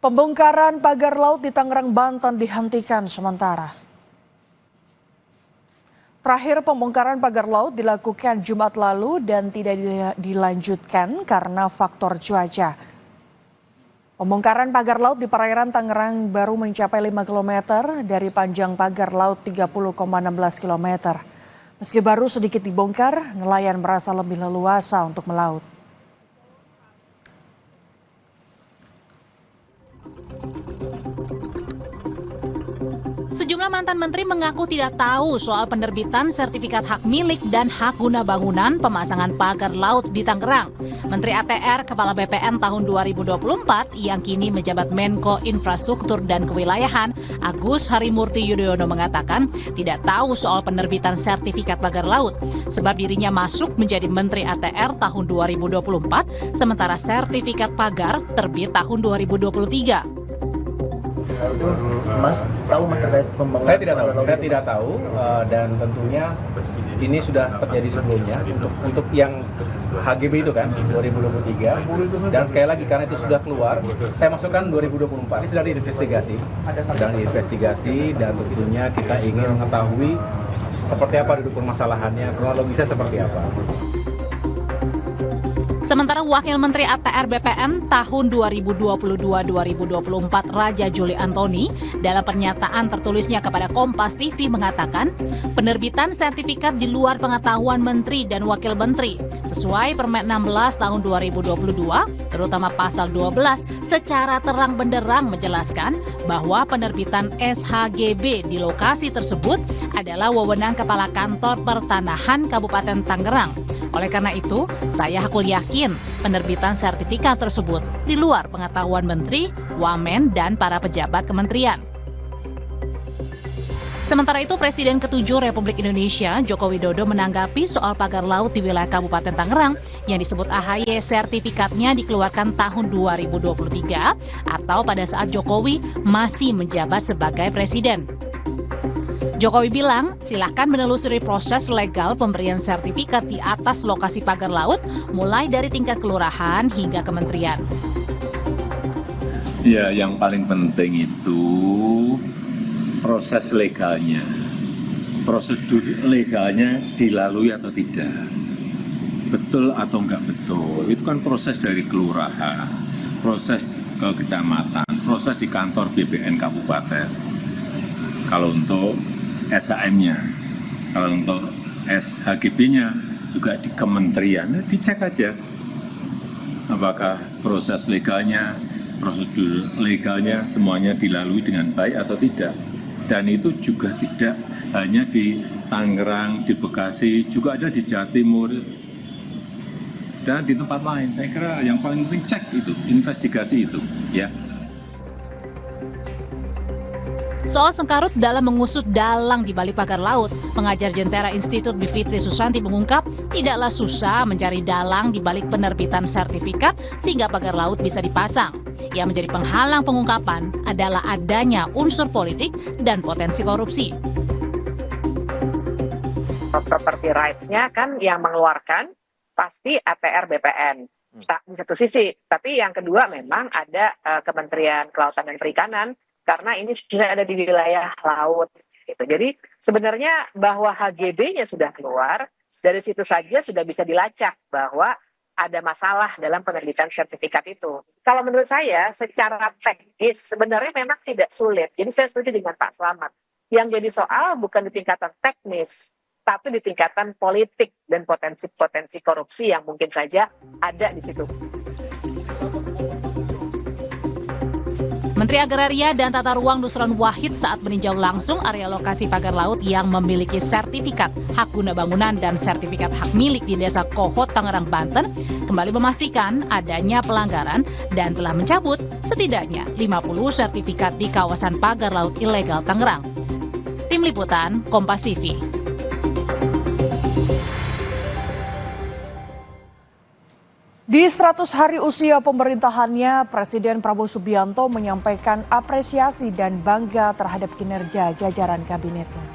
Pembongkaran pagar laut di Tangerang, Banten dihentikan sementara. Terakhir pembongkaran pagar laut dilakukan Jumat lalu dan tidak dilanjutkan karena faktor cuaca. Pembongkaran pagar laut di perairan Tangerang baru mencapai 5 km dari panjang pagar laut 30,16 km. Meski baru sedikit dibongkar, nelayan merasa lebih leluasa untuk melaut. Sejumlah mantan menteri mengaku tidak tahu soal penerbitan sertifikat hak milik dan hak guna bangunan pemasangan pagar laut di Tangerang. Menteri ATR Kepala BPN tahun 2024 yang kini menjabat Menko Infrastruktur dan Kewilayahan, Agus Harimurti Yudhoyono mengatakan tidak tahu soal penerbitan sertifikat pagar laut sebab dirinya masuk menjadi Menteri ATR tahun 2024 sementara sertifikat pagar terbit tahun 2023. Mas tahu Mas terkait pembangunan? Saya tidak tahu dan tentunya ini sudah terjadi sebelumnya untuk yang HGB itu kan 2023 dan sekali lagi karena itu sudah keluar saya masukkan 2024 ini sedang diinvestigasi dan tentunya kita ingin mengetahui seperti apa duduk permasalahannya, kronologisnya seperti apa. Sementara Wakil Menteri ATR BPN tahun 2022-2024 Raja Juli Antoni dalam pernyataan tertulisnya kepada Kompas TV mengatakan penerbitan sertifikat di luar pengetahuan Menteri dan Wakil Menteri sesuai Permen 16 tahun 2022 terutama pasal 12 secara terang benderang menjelaskan bahwa penerbitan SHGB di lokasi tersebut adalah wewenang Kepala Kantor Pertanahan Kabupaten Tangerang. Oleh karena itu, saya hakul yakin penerbitan sertifikat tersebut di luar pengetahuan Menteri, Wamen, dan para pejabat kementerian. Sementara itu, Presiden ke-7 Republik Indonesia, Joko Widodo menanggapi soal pagar laut di wilayah Kabupaten Tangerang yang disebut AHY sertifikatnya dikeluarkan tahun 2023 atau pada saat Jokowi masih menjabat sebagai Presiden. Jokowi bilang, silakan menelusuri proses legal pemberian sertifikat di atas lokasi pagar laut, mulai dari tingkat kelurahan hingga kementerian. Ya, yang paling penting itu proses legalnya. Prosedur legalnya dilalui atau tidak. Betul atau enggak betul. Itu kan proses dari kelurahan, proses ke kecamatan, proses di kantor BPN Kabupaten. Kalau untuk SHM-nya, kalau untuk SHGB-nya juga di kementerian, dicek aja apakah proses legalnya, prosedur legalnya semuanya dilalui dengan baik atau tidak. Dan itu juga tidak hanya di Tangerang, di Bekasi, juga ada di Jawa Timur dan di tempat lain. Saya kira yang paling penting cek itu, investigasi itu, ya. Soal sengkarut dalam mengusut dalang di balik pagar laut, pengajar Jentera Institut Bivitri Susanti mengungkap tidaklah susah mencari dalang di balik penerbitan sertifikat sehingga pagar laut bisa dipasang. Yang menjadi penghalang pengungkapan adalah adanya unsur politik dan potensi korupsi. Property rights-nya kan yang mengeluarkan pasti ATR BPN. Di satu sisi, tapi yang kedua memang ada Kementerian Kelautan dan Perikanan. Karena ini sudah ada di wilayah laut. Gitu. Jadi sebenarnya bahwa HGB-nya sudah keluar, dari situ saja sudah bisa dilacak bahwa ada masalah dalam penerbitan sertifikat itu. Kalau menurut saya secara teknis sebenarnya memang tidak sulit. Jadi saya setuju dengan Pak Slamet. Yang jadi soal bukan di tingkatan teknis, tapi di tingkatan politik dan potensi-potensi korupsi yang mungkin saja ada di situ. Menteri Agraria dan Tata Ruang Nusron Wahid saat meninjau langsung area lokasi pagar laut yang memiliki sertifikat hak guna bangunan dan sertifikat hak milik di Desa Kohot, Tangerang, Banten, kembali memastikan adanya pelanggaran dan telah mencabut setidaknya 50 sertifikat di kawasan pagar laut ilegal Tangerang. Tim Liputan, Kompas TV. Di 100 hari usia pemerintahannya, Presiden Prabowo Subianto menyampaikan apresiasi dan bangga terhadap kinerja jajaran kabinetnya.